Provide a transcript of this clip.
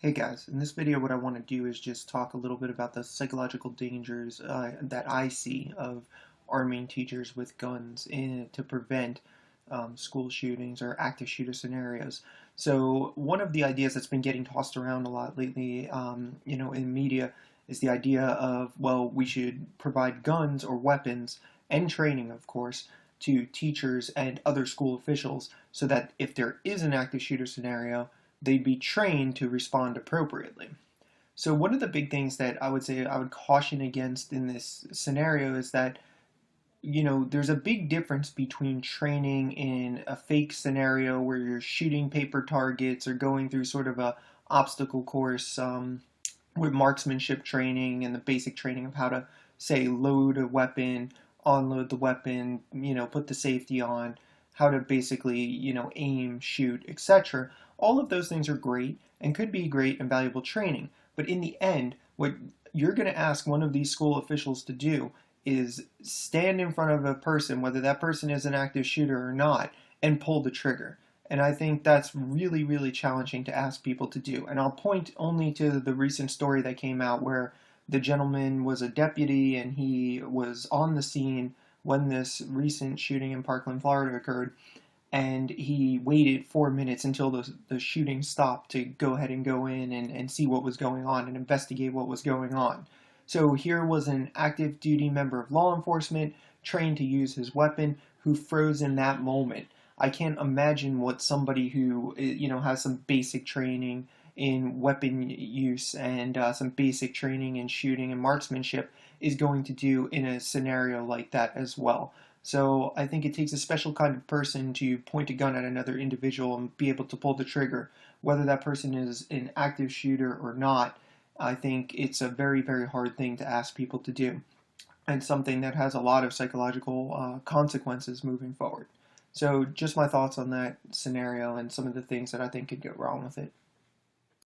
Hey guys, in this video what I want to do is just talk a little bit about the psychological dangers that I see of arming teachers with guns to prevent school shootings or active shooter scenarios. So one of the ideas that's been getting tossed around a lot lately, in media is the idea of, well, we should provide guns or weapons and training, of course, to teachers and other school officials so that if there is an active shooter scenario, they'd be trained to respond appropriately. So one of the big things that I would say I would caution against in this scenario is that there's a big difference between training in a fake scenario where you're shooting paper targets or going through sort of a obstacle course with marksmanship training and the basic training of how to say load a weapon, unload the weapon, put the safety on, how to basically, aim, shoot, etc. All of those things are great and could be great and valuable training. But in the end, what you're going to ask one of these school officials to do is stand in front of a person, whether that person is an active shooter or not, and pull the trigger. And I think that's really, really challenging to ask people to do. And I'll point only to the recent story that came out where the gentleman was a deputy and he was on the scene when this recent shooting in Parkland, Florida occurred. And he waited 4 minutes until the shooting stopped to go ahead and go in and see what was going on and investigate what was going on. So here was an active duty member of law enforcement trained to use his weapon who froze in that moment. I can't imagine what somebody who has some basic training in weapon use and some basic training in shooting and marksmanship is going to do in a scenario like that as well. So I think it takes a special kind of person to point a gun at another individual and be able to pull the trigger, whether that person is an active shooter or not. I think it's a very, very hard thing to ask people to do, and something that has a lot of psychological consequences moving forward. So just my thoughts on that scenario and some of the things that I think could go wrong with it.